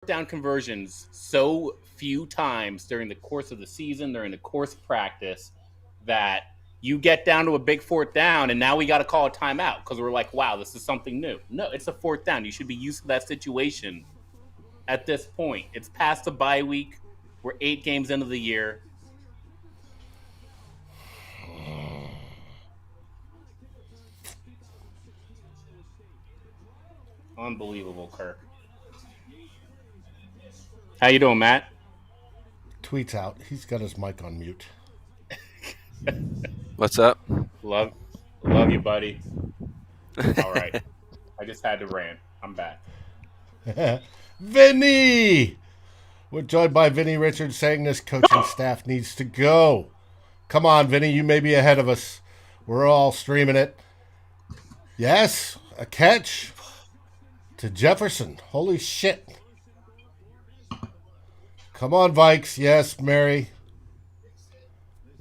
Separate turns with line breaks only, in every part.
down conversions so few times during the course of the season, during the course of practice, that you get down to a big fourth down, and now we got to call a timeout because we're like, wow, this is something new. No, it's a fourth down. You should be used to that situation at this point. It's past the bye week. We're 8 games into the year. Unbelievable, Kirk. How you doing, Matt?
Tweets out. He's got his mic on mute.
What's up?
Love you, buddy. All right. I just had to rant. I'm back.
Vinny! We're joined by Vinny Richards saying this coaching staff needs to go. Come on, Vinny, you may be ahead of us. We're all streaming it. Yes, a catch to Jefferson. Holy shit. Come on, Vikes. Yes, Mary.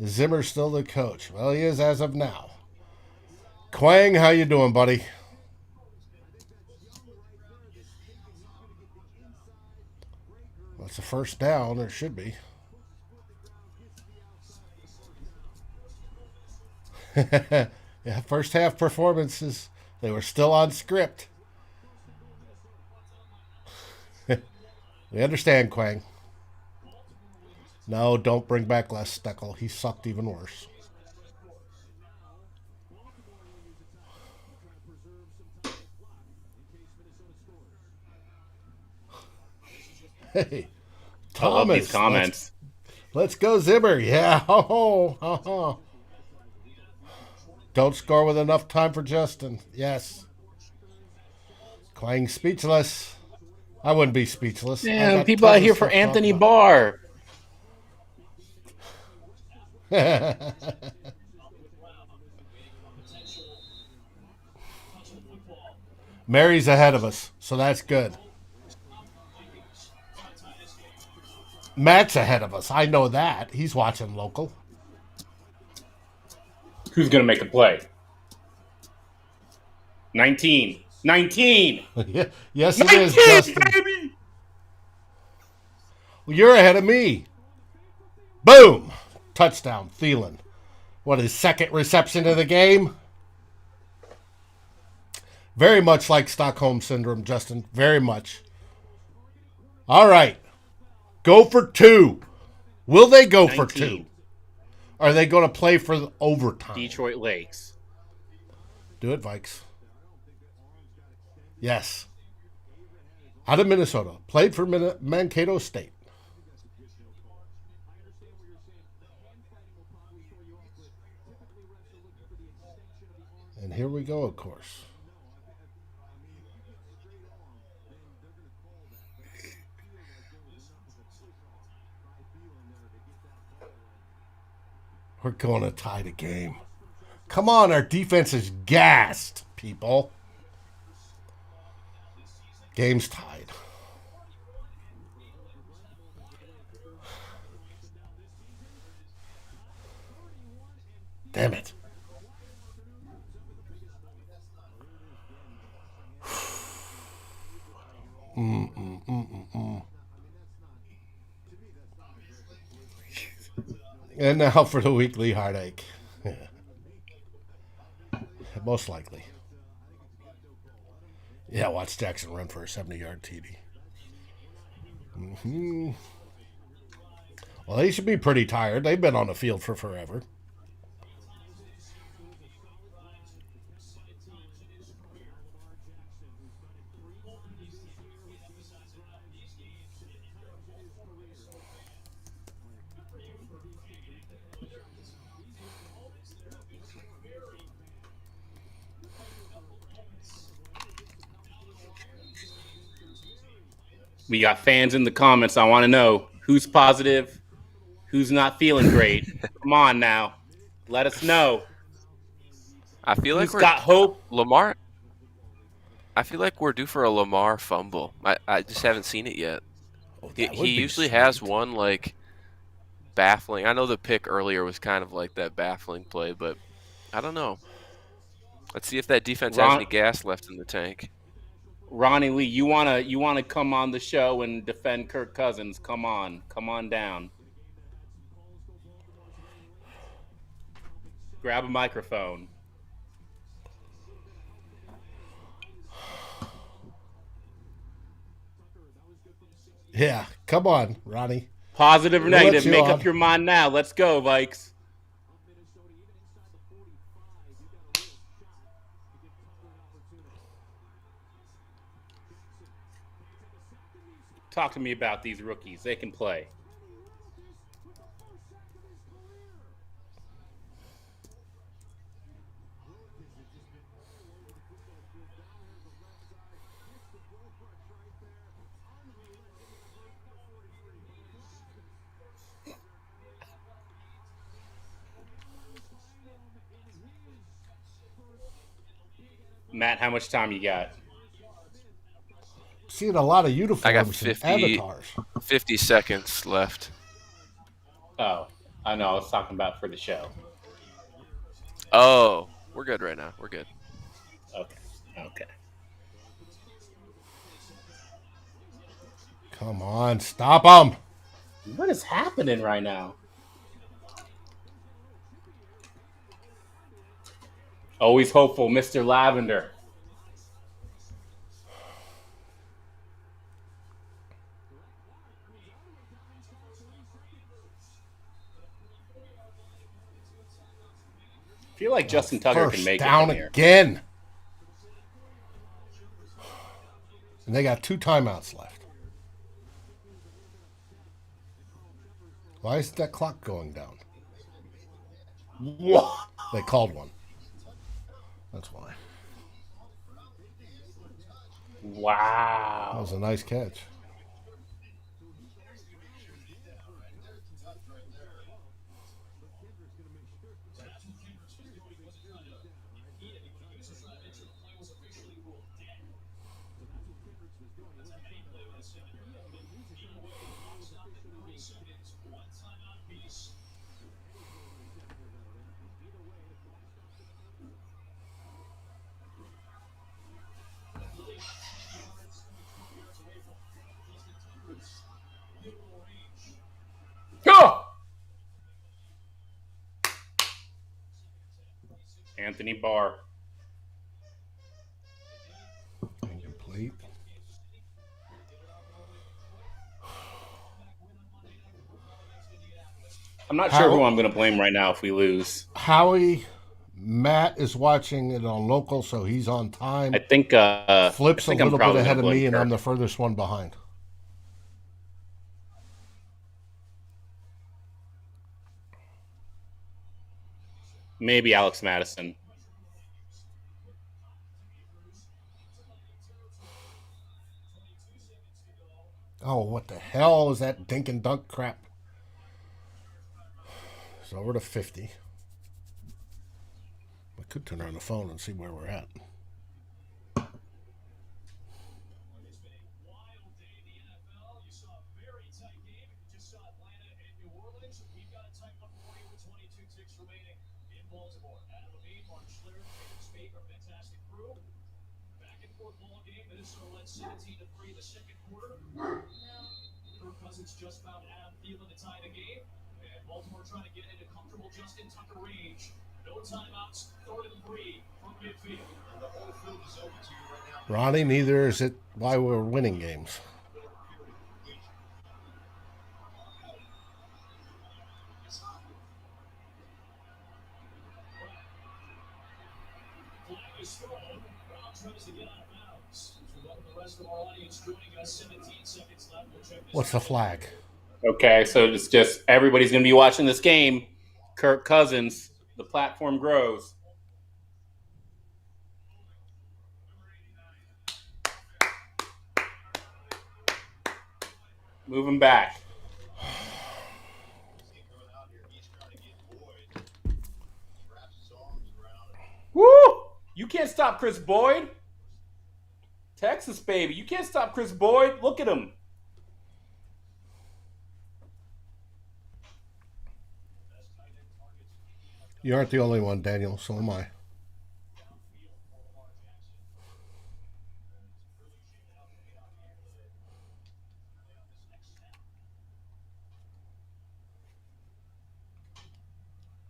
Zimmer's still the coach. Well, he is as of now. Quang, how you doing, buddy? Well, it's a first down, or it should be. Yeah, first half performances, they were still on script. We understand, Quang. No, don't bring back Les Steckel. He sucked even worse. Hey, Thomas.
I love these comments.
Let's go, Zimmer. Yeah. Don't score with enough time for Justin. Yes. Quang speechless. I wouldn't be speechless.
Damn, people out here for Anthony Barr.
Mary's ahead of us, so that's good. Matt's ahead of us. I know that. He's watching local.
Who's going to make a play? 19. 19!
Yes, it is, Justin.
Baby!
Well, you're ahead of me. Boom! Touchdown, Thielen. What, his second reception of the game? Very much like Stockholm Syndrome, Justin. Very much. All right. Go for 2. Will they go
19.
for 2? Are they going to play for the overtime?
Detroit Lakes.
Do it, Vikes. Yes. Out of Minnesota. Played for Mankato State. And here we go, of course. We're going to tie the game. Come on, our defense is gassed, people. Game's tied. Damn it. And now for the weekly heartache. Most likely. Yeah, watch Jackson run for a 70-yard TD. Well, they should be pretty tired. They've been on the field for forever.
We got fans in the comments. I want to know who's positive, who's not feeling great. Come on now. Let us know.
I feel like
we've got hope.
Lamar. I feel like we're due for a Lamar fumble. I just haven't seen it yet. He usually has one like baffling. I know the pick earlier was kind of like that baffling play, but I don't know. Let's see if that defense has any gas left in the tank.
Ronnie Lee, you wanna come on the show and defend Kirk Cousins? Come on down. Grab a microphone.
Yeah, come on, Ronnie.
Positive or negative, make up your mind now. Let's go, Vikes. Talk to me about these rookies. They can play. Matt, how much time you got?
Seeing a lot of uniforms.
I got 50,
and avatars.
50 seconds left.
Oh, I know. I was talking about for the show.
Oh, we're good right now. We're good.
Okay.
Come on, stop them.
What is happening right now? Always hopeful, Mr. Lavender. I feel like Justin Tucker can make
down
it here.
Again. And they got 2 timeouts left. Why is that clock going down?
What?
They called one. That's why.
Wow.
That was a nice catch.
Go! Anthony Barr.
Incomplete.
I'm not sure who I'm going to blame right now if we lose.
Howie, Matt is watching it on local, so he's on time.
I think
Flip's
I think
a little bit ahead of me,
Kirk.
and I'm the furthest one behind.
Maybe Alex Madison.
Oh, what the hell is that dink and dunk crap? It's over to 50. I could turn on the phone and see where we're at.
Kirk Cousins just found Adam Thielen to tie the game, and Baltimore trying to get into comfortable Justin Tucker range. No timeouts, 3rd and 3 from midfield. The whole field is open to you right now.
Ronnie, neither is it why we're winning games.
Flag is thrown. Brown tries to get out of bounds. We welcome the rest of our audience joining us. 17 seconds left. We'll check this
What's the flag?
Okay, so it's just everybody's going to be watching this game. Kirk Cousins, the platform grows. Moving back. Woo! You can't stop Chris Boyd. Texas, baby. You can't stop Chris Boyd. Look at him.
You aren't the only one, Daniel. So am I.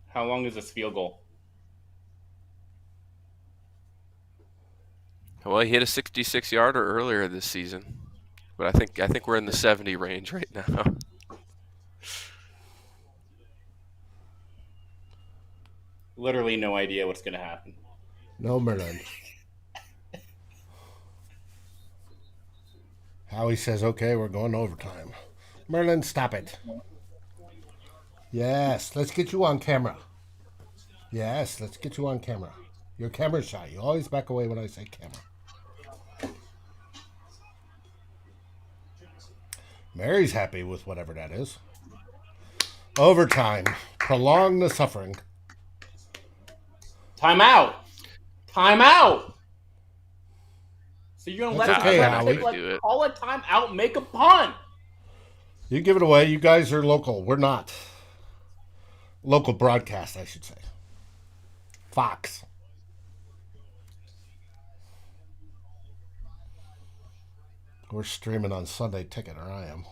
How long is this field goal?
Well, he hit a 66-yarder earlier this season, but I think we're in the 70 range right now.
Literally no idea what's going to happen.
No, Merlin. Howie says, okay, we're going to overtime. Merlin, stop it. Yes, let's get you on camera. Yes, let's get you on camera. You're camera shy. You always back away when I say camera. Mary's happy with whatever that is. Overtime. Prolong the suffering.
Timeout. Timeout. So you're going to let
Howie.
Call a timeout, make a punt.
You give it away. You guys are local. We're not. Local broadcast, I should say. Fox. We're streaming on Sunday Ticket, or I am.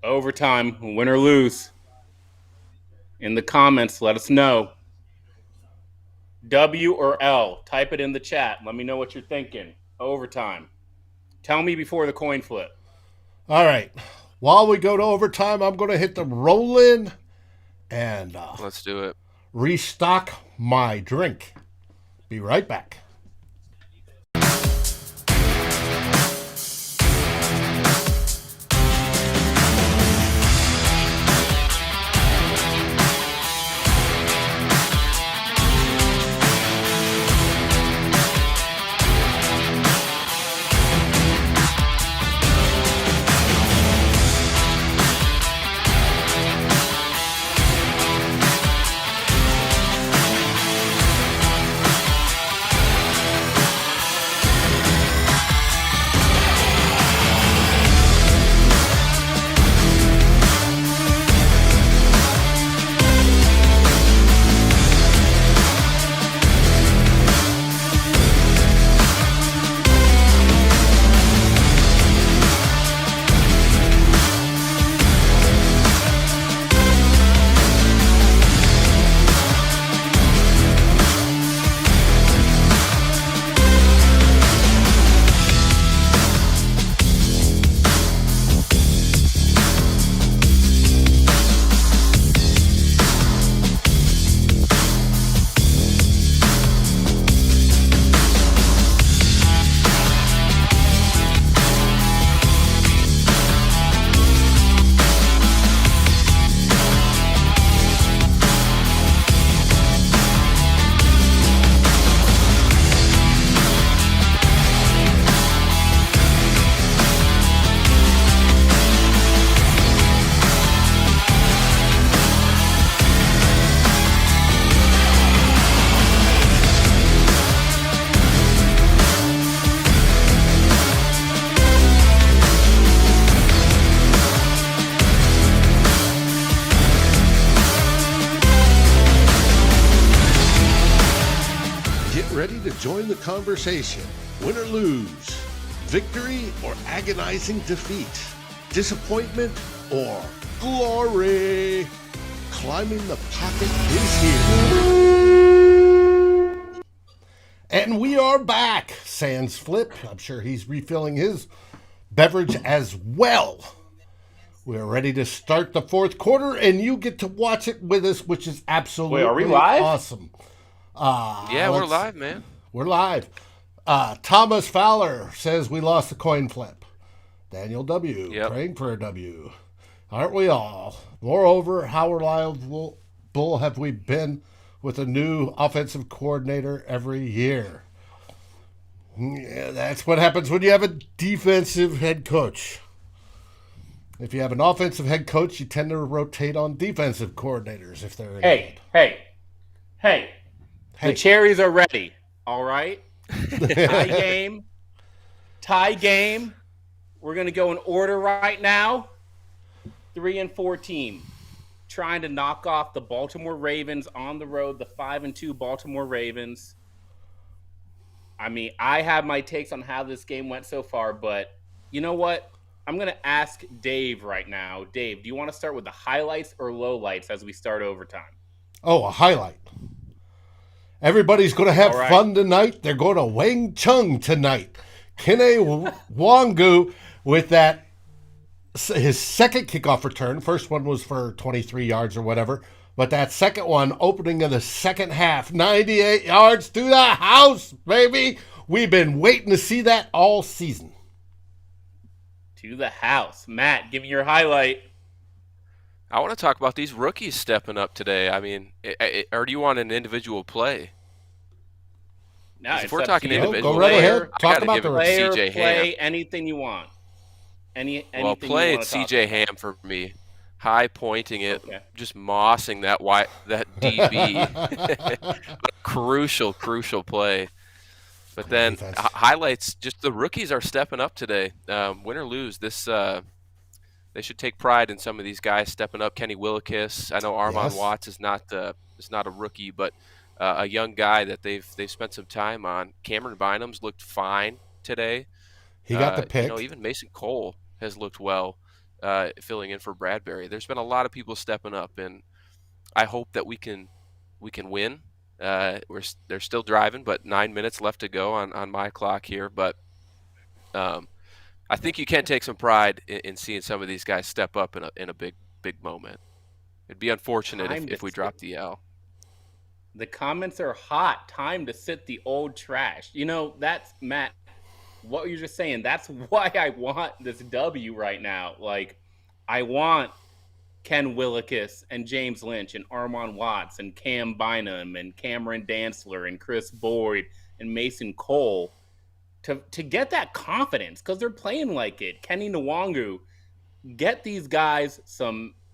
Overtime, win or lose. In the comments, let us know. W or L. Type it in the chat. Let me know what you're thinking. Overtime. Tell me before the coin flip.
All right. While we go to overtime, I'm going to hit the roll-in and
let's do it.
Restock my drink. Be right back. Join the conversation. Win or lose, victory or agonizing defeat, disappointment or glory. Climbing the Pocket is here. And we are back. Sans Flip. I'm sure he's refilling his beverage as well. We're ready to start the fourth quarter, and you get to watch it with us, which is absolutely
Wait, are we live?
Awesome.
Yeah, we're live, man.
We're live. Thomas Fowler says we lost the coin flip. Daniel W. Praying for a W. Aren't we all? Moreover, how reliable have we been with a new offensive coordinator every year? Yeah, that's what happens when you have a defensive head coach. If you have an offensive head coach, you tend to rotate on defensive coordinators if they're
Hey. The cherries are ready. All right. Tie game. We're going to go in order right now. 3-4 team. Trying to knock off the Baltimore Ravens on the road, the 5-2 Baltimore Ravens. I mean, I have my takes on how this game went so far, but you know what? I'm going to ask Dave right now. Dave, do you want to start with the highlights or lowlights as we start overtime?
Oh, a highlight. Everybody's going to have
All right.
fun tonight. They're going to Wang Chung tonight. Kene Wangu with that his second kickoff return. First one was for 23 yards or whatever. But that second one, opening of the second half, 98 yards to the house, baby. We've been waiting to see that all season.
To the house. Matt, give me your highlight.
I want to talk about these rookies stepping up today. I mean, or do you want an individual play?
No,
If we're talking individual,
go right ahead. Talk about the
player,
CJ
play,
Ham.
anything you want.
Well, play CJ Ham for me. High pointing it, just mossing that DB. Crucial play. But then highlights, just the rookies are stepping up today. Win or lose, they should take pride in some of these guys stepping up. Kenny Willekes, I know Armon Watts is not a rookie, but a young guy that they've spent some time on. Cameron Bynum's looked fine today.
He got the pick.
Even Mason Cole has looked well, filling in for Bradbury. There's been a lot of people stepping up, and I hope that we can win. They're still driving, but 9 minutes left to go on my clock here. But I think you can take some pride in seeing some of these guys step up in a big moment. It'd be unfortunate if we drop the L.
The comments are hot. Time to sit the old trash. You know, that's Matt. What you're just saying. That's why I want this W right now. Like, I want Ken Willekes and James Lynch and Armon Watts and Cam Bynum and Cameron Dantzler and Chris Boyd and Mason Cole to get that confidence because they're playing like it. Kenny Nwangu, get these guys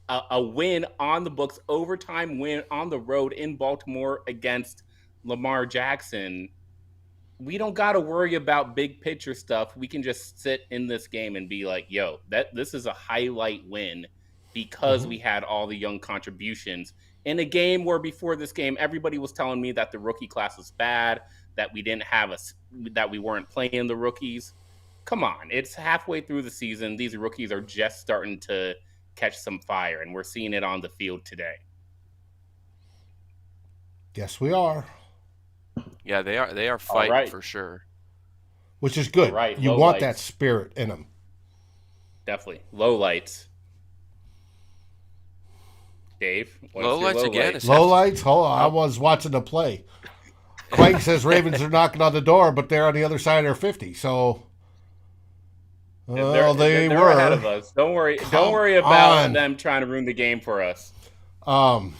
a win on the books, overtime win on the road in Baltimore against Lamar Jackson. We don't got to worry about big picture stuff. We can just sit in this game and be like, yo, this is a highlight win because we had all the young contributions in a game where before this game, everybody was telling me that the rookie class was bad, that we didn't have that we weren't playing the rookies. Come on. It's halfway through the season. These rookies are just starting to catch some fire, and we're seeing it on the field today.
Yes, we are.
Yeah, they are fighting for sure.
Which is good.
Right.
You want that spirit in them.
Definitely. Low lights. Dave,
low lights again.
Low lights? Hold on. I was watching the play. Clank says Ravens are knocking on the door, but they're on the other side of their 50. So,
they're
were
ahead of us. Don't worry about them trying to ruin the game for us.
Low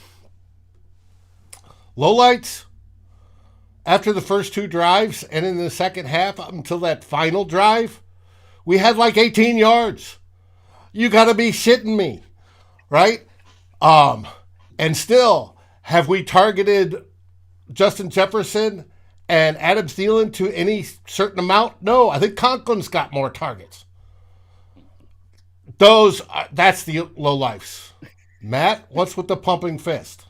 lights. After the first two drives and in the second half up until that final drive, we had like 18 yards. You got to be shitting me, right? And still, have we targeted Justin Jefferson and Adam Thielen to any certain amount? No, I think Conklin's got more targets. That's the low lives. Matt, what's with the pumping fist?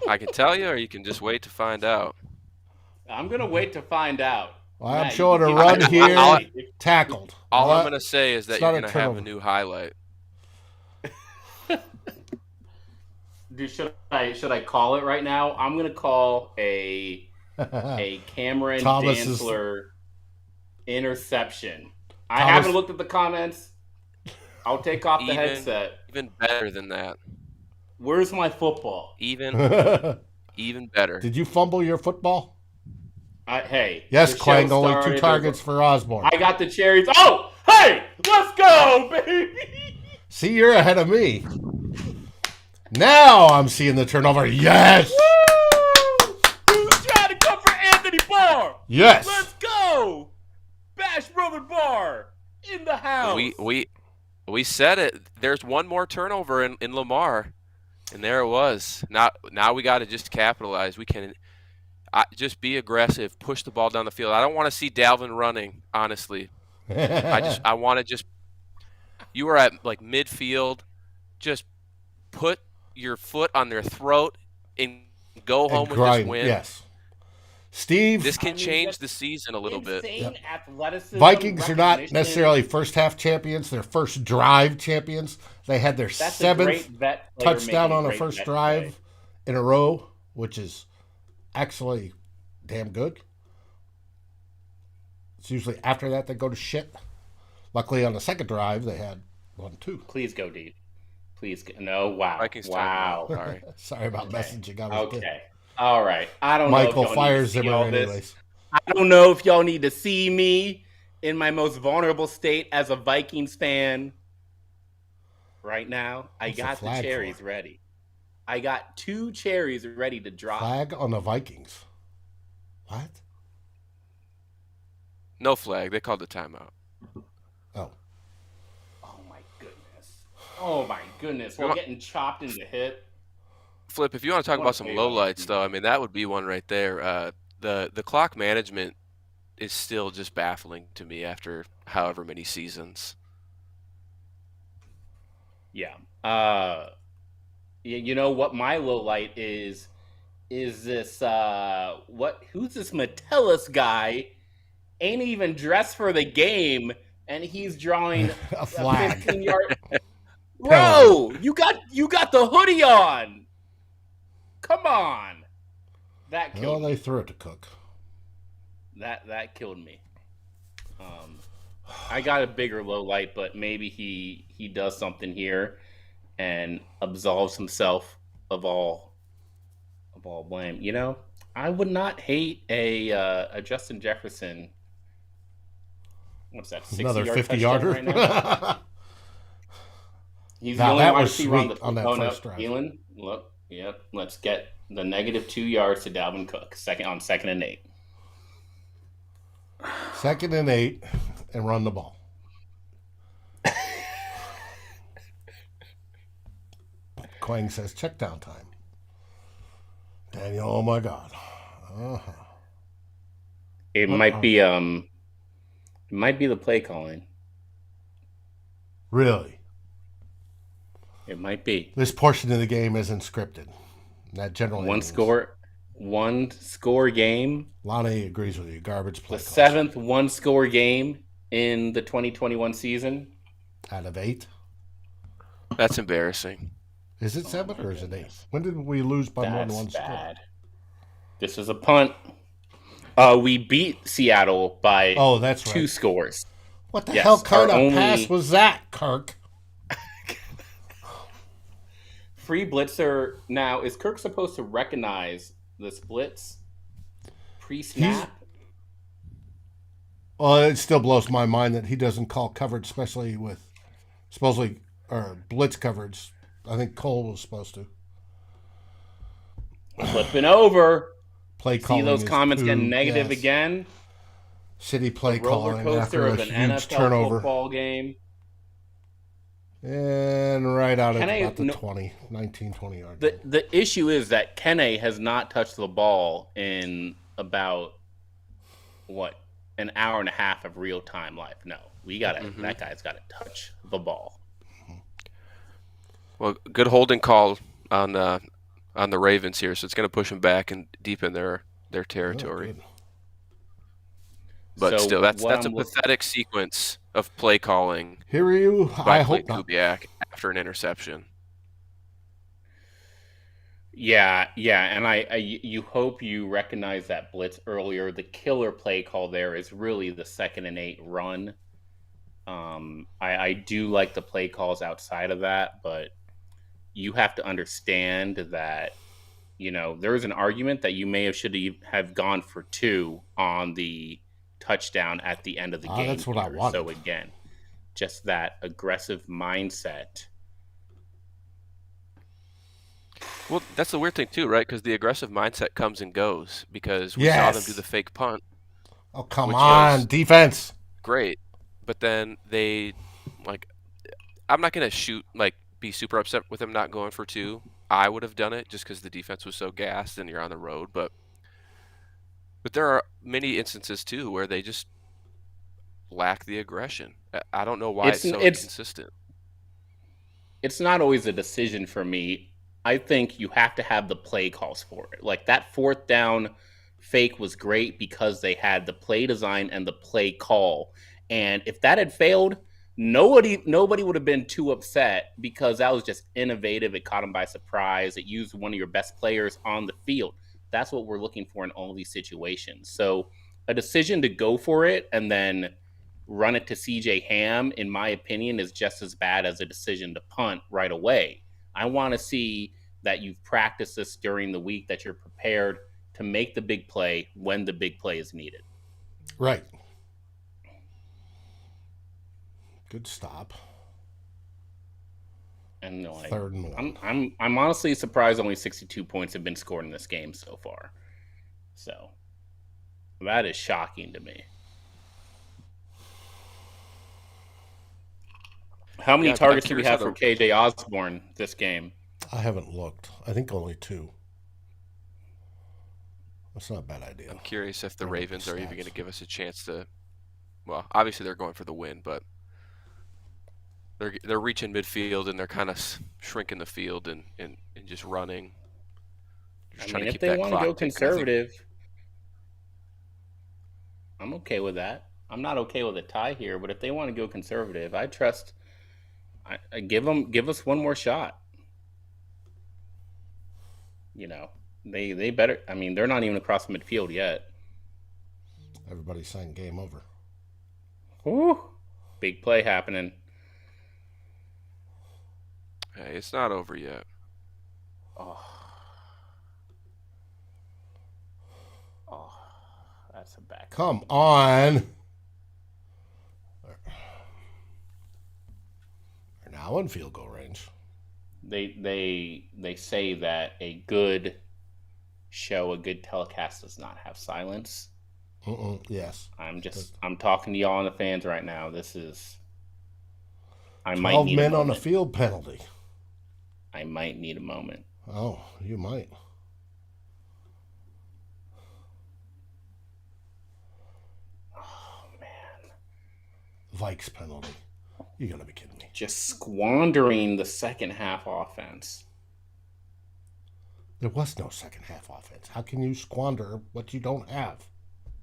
I can tell you, or you can just wait to find out.
I'm going to wait to find out.
Well, I'm showing a run here, tackled.
All I'm going to say is that you're going to have a new highlight.
Dude, should I call it right now? I'm going to call a Cameron Dantzler interception. I haven't looked at the comments. I'll take off the headset.
Even better than that.
Where's my football?
Even better.
Did you fumble your football?
Hey.
Yes, Clang, only 2 targets for Osborne.
I got the cherries. Oh, hey, let's go, baby.
See, you're ahead of me. Now I'm seeing the turnover. Yes.
Woo! Who's trying to come for Anthony Barr?
Yes.
Let's go. Bash Brother Barr in the house.
We said it. There's one more turnover in Lamar. And there it was. Now we got to just capitalize. We can just be aggressive, push the ball down the field. I don't want to see Dalvin running, honestly. I want to just – you are at, like, midfield. Just put your foot on their throat and go home with this win.
Yes. Steve,
This can change the season a little bit.
Insane athleticism.
Vikings are not
recognition.
necessarily first half champions. They're first drive champions. They had their
That's a
seventh
great vet player
touchdown
making a
on a
great
first
vet
drive
play.
in a row, which is actually damn good. It's usually after that they go to shit. Luckily, on the second drive, they had 1-2.
Please go deep. Please go. No, wow.
Vikings
wow.
timeout. Sorry.
Sorry about messaging. I was good.
Okay. All right. I don't
Michael
know if y'all
fires
need to see
Zimmer
all this.
anyways.
I don't know if y'all need to see me in my most vulnerable state as a Vikings fan right now. I
What's the
got the
flag
cherries
for?
ready. I got 2 cherries ready to drop.
Flag on the Vikings. What?
No flag. They called the timeout.
Oh.
Oh my goodness. Oh my goodness. We're getting chopped in the hip.
Flip, if you want to talk about some lowlights, though, I mean, that would be one right there. The clock management is still just baffling to me after however many seasons.
Yeah. You know what my low light is this who's this Metellus guy? Ain't even dressed for the game, and he's drawing
A flag.
15-yard. Bro, you got the hoodie on. Come on. That
Well,
killed me.
they threw it to Cook.
That killed me. I got a bigger low light, but maybe he does something here and absolves himself of all blame. You know, I would not hate a Justin Jefferson. What's that?
'Another 50-yarder
right now? He's
Now,
the only
that
wide
was
receiver on
sweet on that first drive.
Thielen, look, yep. Let's get the negative 2 yards to Dalvin Cook. Second and 8.
2nd and 8, and run the ball. Quang says check down time. Daniel, oh my God. Uh-huh.
It might be the play calling.
Really?
It might be.
This portion of the game isn't scripted. That generally
One score game.
Lonnie agrees with you. Garbage play
The
calls.
7th one-score game in the 2021 season.
Out of 8.
That's embarrassing.
Is it 7 or is it 8? When did we lose by more than
That's
one
bad.
score?
This is a punt. We beat Seattle by
That's
2
right.
scores.
What the
Yes,
hell kind
our
of
only-
pass was that, Kirk?
Free blitzer. Now, is Kirk supposed to recognize the splits pre-snap?
Well, it still blows my mind that he doesn't call coverage, especially with supposedly or blitz coverage. I think Cole was supposed to.
Flipping over.
Play
See
calling
those
is
comments
poo.
getting negative
Yes.
again?
Shitty play
Roller
calling
coaster
after
of
a
an
huge
NFL
turnover.
football game.
And right out at
Kenny-
about the
no-
20 yard.
The issue is that Kenne has not touched the ball in about an hour and a half of real time life. No, that guy's got to touch the ball.
Well, good holding call on the Ravens here, so it's going to push them back and deep in their territory.
Oh,
But
So
still, that's
what
a
I'm look-
pathetic sequence of play calling
Hear you?
by
I hope
Klint
not.
Kubiak after an interception.
Yeah, and you hope you recognize that blitz earlier. The killer play call there is really the 2nd and 8 run. I do like the play calls outside of that, but you have to understand that there's an argument that you may should have gone for 2 on the touchdown at the end of the game.
That's what I
here.
wanted.
So again, just that aggressive mindset.
Well, that's the weird thing too, right? Because the aggressive mindset comes and goes because we saw them
Yes.
do the fake punt.
Oh, come
Which
on.
was-
Defense.
Great. But then they, I'm not going to be super upset with them not going for 2. I would have done it just because the defense was so gassed and you're on the road. But there are many instances too where they just lack the aggression. I don't know why it's so inconsistent.
It's not always a decision for me. I think you have to have the play calls for it. Like that 4th down fake was great because they had the play design and the play call. And if that had failed, nobody would have been too upset because that was just innovative. It caught them by surprise. It used one of your best players on the field. That's what we're looking for in all these situations. So a decision to go for it and then run it to CJ Ham, in my opinion, is just as bad as a decision to punt right away. I want to see that you've practiced this during the week, that you're prepared to make the big play when the big play is needed.
Right. Good stop.
And no,
Third and one.
I'm honestly surprised only 62 points have been scored in this game so far. So that is shocking to me. How many targets do we have for KJ Osborne this game?
I haven't looked. I think only 2. That's not a bad idea.
I'm curious if the Ravens are even going to give us a chance to. Well, obviously they're going for the win, but they're reaching midfield and they're kind of shrinking the field and just running.
Just if they want to go conservative, I'm okay with that. I'm not okay with a tie here, but if they want to go conservative, I trust. I give us one more shot. You know, they better. I mean, they're not even across the midfield yet.
Everybody's saying game over.
Ooh, big play happening.
Hey, it's not over yet.
Oh, that's a back.
Come on. They're now in field goal range.
They say that a good show, a good telecast does not have silence.
Yes.
I'm talking to y'all and the fans right now. This is. I
12
might need
men on a field penalty.
I might need a moment.
Oh, you might.
Oh, man.
Vikes penalty. You gotta be kidding me.
Just squandering the second half offense.
There was no second half offense. How can you squander what you don't have?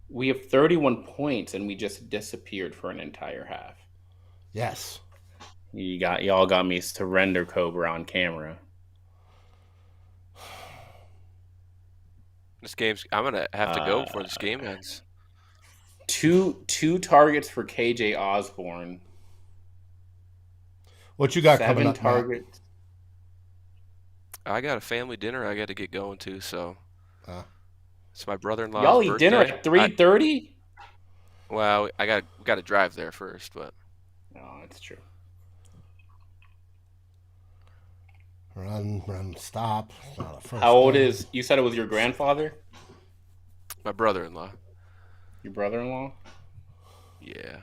We have 31 points and we just disappeared for an entire half.
Yes.
Y'all got me surrender Cobra on camera.
This game's. I'm gonna have to go before this game ends.
Two targets for KJ Osborne.
What you got coming up?
7 targets.
I got a family dinner I got to get going to, so it's my brother-in-law's
Y'all
birthday.
eat dinner at 3:30?
Well, I got to drive there first, but.
Oh, that's true.
Run, stop.
How old is? You said it was your grandfather?
My brother-in-law.
Your brother-in-law?
Yeah.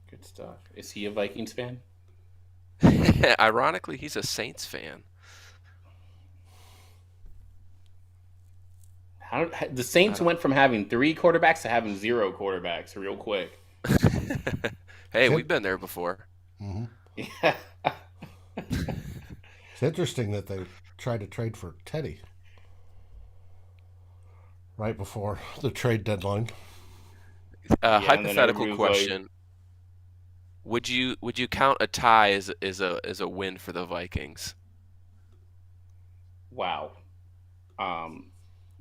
Good stuff. Is he a Vikings fan?
Ironically, he's a Saints fan.
The Saints went from having 3 quarterbacks to having 0 quarterbacks real quick.
Hey, we've been there before.
Mm-hmm.
Yeah.
It's interesting that they tried to trade for Teddy right before the trade deadline.
Hypothetical question: Would you count a tie as a win for the Vikings?
Wow.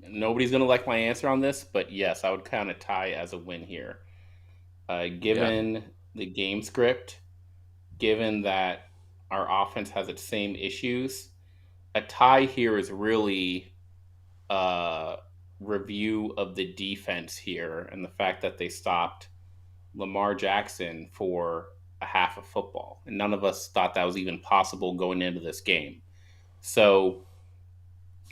Nobody's gonna like my answer on this, but yes, I would count a tie as a win here. Given the game script, given that our offense has its same issues, a tie here is really a review of the defense here and the fact that they stopped Lamar Jackson for a half of football. And none of us thought that was even possible going into this game. So,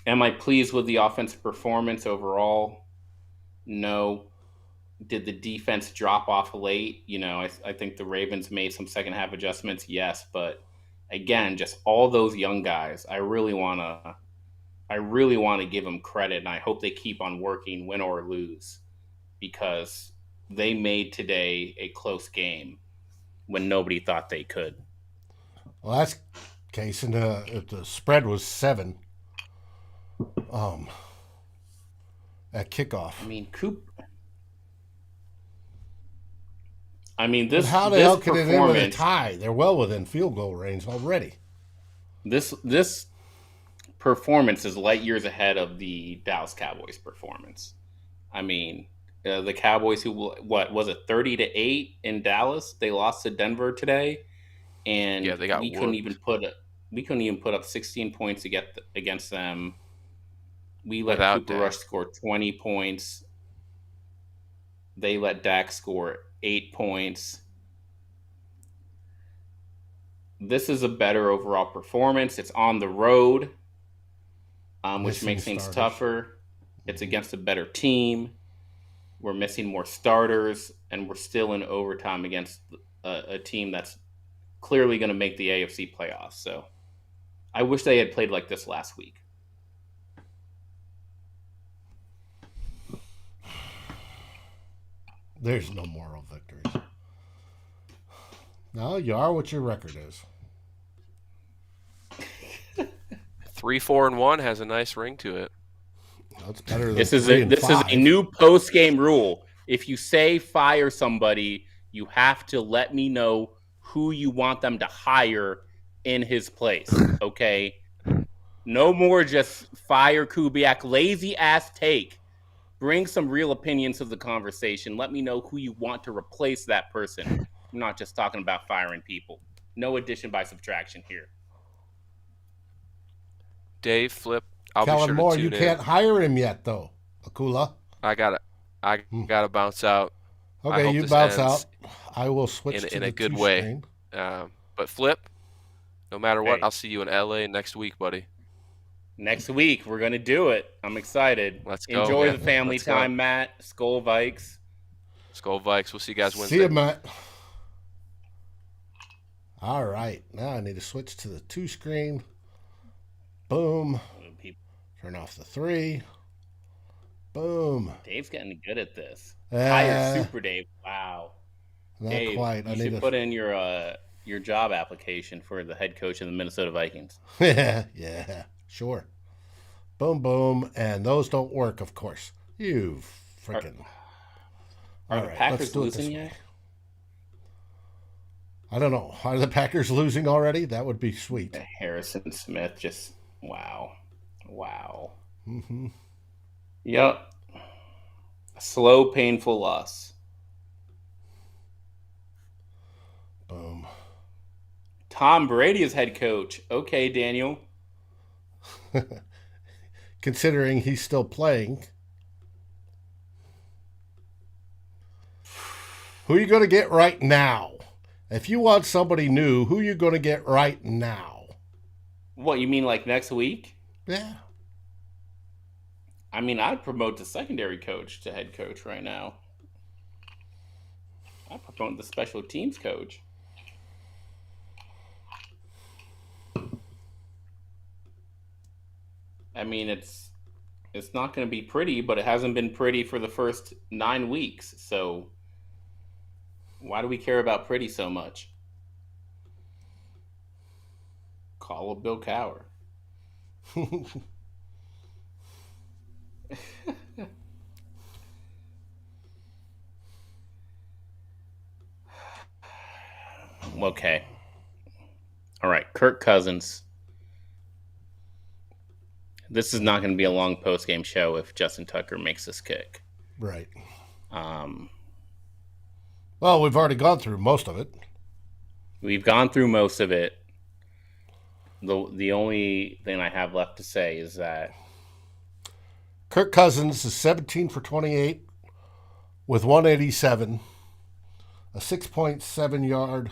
am I pleased with the offensive performance overall? No. Did the defense drop off late? You know, I think the Ravens made some second half adjustments, yes, but again, just all those young guys, I really want to give them credit, and I hope they keep on working, win or lose, because they made today a close game when nobody thought they could.
Well, that's the case, and if the spread was 7, at kickoff.
This
But how the hell can it end with a
performance,
tie? They're well within field goal range already.
this performance is light years ahead of the Dallas Cowboys performance. The Cowboys, who what was it, 30-8 in Dallas? They lost to Denver today, and
they got
we couldn't even put up 16 points against them. We let
Without
Cooper
Dak.
Rush score 20 points. They let Dak score 8 points. This is a better overall performance. It's on the road, which makes things tougher. It's against a better team. We're missing more starters, and we're still in overtime against a team that's clearly going to make the AFC playoffs. So I wish they had played like this last week.
There's no moral victories. No, you are what your record is.
3-4-1 has a nice ring to it.
That's better than
this is a new post-game rule. If you say fire somebody, you have to let me know who you want them to hire in his place. Okay? No more just fire Kubiak. Lazy ass take. Bring some real opinions to the conversation. Let me know who you want to replace that person. I'm not just talking about firing people. No addition by subtraction here.
Dave, Flip, I'll
Kellen
be sure
Moore,
to tune
you can't hire him yet, though. Akula.
I gotta bounce out.
Okay, you bounce out. I will switch
in a good way. But Flip, no matter what, I'll see you in LA next week, buddy.
Next week, we're going to do it. I'm excited.
Let's go.
Enjoy the family time, Matt. Skol Vikes.
Skol Vikes. We'll see you guys Wednesday.
See you, Matt. All right. Now I need to switch to the 2 screen. Boom. Turn off the 3. Boom.
Dave's getting good at this. Hire Super Dave. Wow.
Not
Dave,
quite.
You should put in your job application for the head coach of the Minnesota Vikings.
Yeah. Sure. Boom, boom. And those don't work, of course. You freaking.
Are the Packers losing yet?
I don't know. Are the Packers losing already? That would be sweet.
Harrison Smith just, wow.
Mm-hmm.
Yep. Slow, painful loss.
Boom.
Tom Brady is head coach. Okay, Daniel.
Considering he's still playing. Who are you going to get right now? If you want somebody new, who are you going to get right now?
What, you mean like next week?
Yeah.
I'd promote the secondary coach to head coach right now. I'd promote the special teams coach. It's not going to be pretty, but it hasn't been pretty for the first 9 weeks. So why do we care about pretty so much? Call up Bill Cowher. Okay. All right, Kirk Cousins. This is not going to be a long post-game show if Justin Tucker makes this kick.
Right. Well, we've already gone through most of it.
We've gone through most of it. The only thing I have left to say is that
Kirk Cousins is 17 for 28 with 187, a 6.7 yard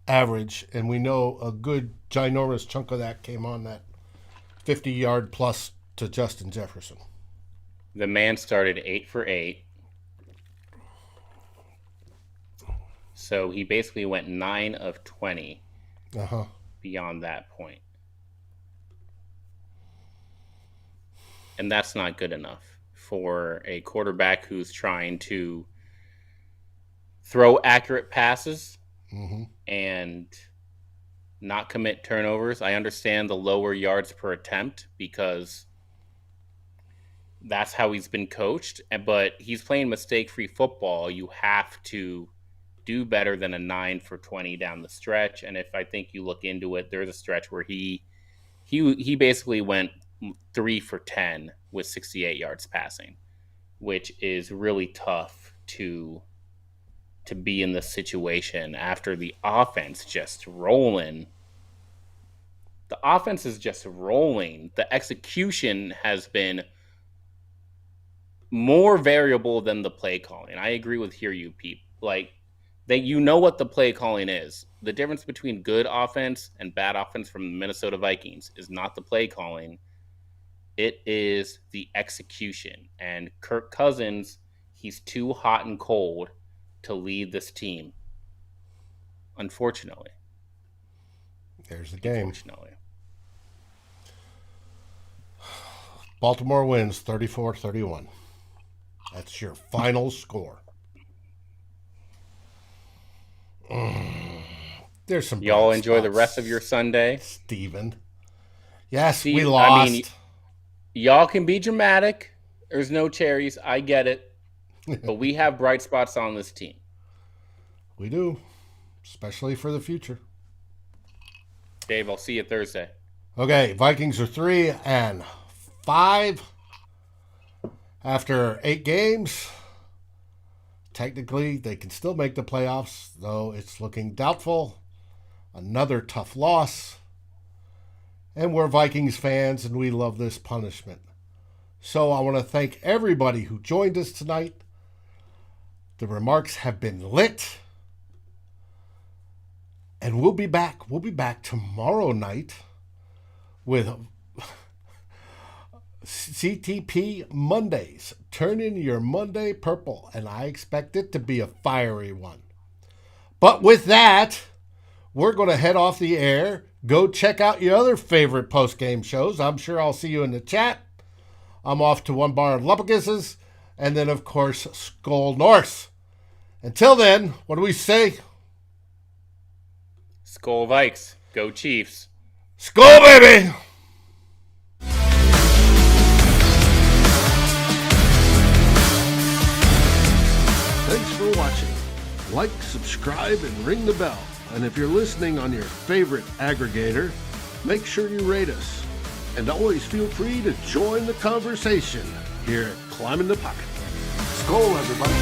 average, and we know a good ginormous chunk of that came on that 50-yard plus to Justin Jefferson.
The man started 8 for 8. So he basically went 9 of 20 beyond that point. And that's not good enough for a quarterback who's trying to throw accurate passes and not commit turnovers. I understand the lower yards per attempt because that's how he's been coached. But he's playing mistake-free football. You have to do better than a 9 for 20 down the stretch. And if I think you look into it, there's a stretch where he basically went 3 for 10 with 68 yards passing, which is really tough to be in this situation after the offense just rolling. The offense is just rolling. The execution has been more variable than the play calling. I agree with Hear You, Pete. Like, you know what the play calling is. The difference between good offense and bad offense from the Minnesota Vikings is not the play calling. It is the execution. And Kirk Cousins, he's too hot and cold to lead this team. Unfortunately.
There's the game.
Unfortunately.
Baltimore wins 34-31. That's your final score. There's some.
Y'all enjoy the rest of your Sunday,
Steven. Yes, we lost.
I mean, y'all can be dramatic. There's no cherries. I get it. But we have bright spots on this team.
We do, especially for the future.
Dave, I'll see you Thursday.
Okay, Vikings are 3-5 after 8 games. Technically, they can still make the playoffs, though it's looking doubtful. Another tough loss. And we're Vikings fans, and we love this punishment. So I want to thank everybody who joined us tonight. The remarks have been lit. And we'll be back. We'll be back tomorrow night with CTP Mondays. Turn in your Monday purple, and I expect it to be a fiery one. But with that, we're going to head off the air. Go check out your other favorite post-game shows. I'm sure I'll see you in the chat. I'm off to One Bar Lumpaguses, and then, of course, Skull North. Until then, what do we say?
Skull Vikes. Go Chiefs.
Skull, baby!
Thanks for watching. Like, subscribe, and ring the bell. And if you're listening on your favorite aggregator, make sure you rate us. And always feel free to join the conversation here at Climbing the Pocket. Skol, everybody.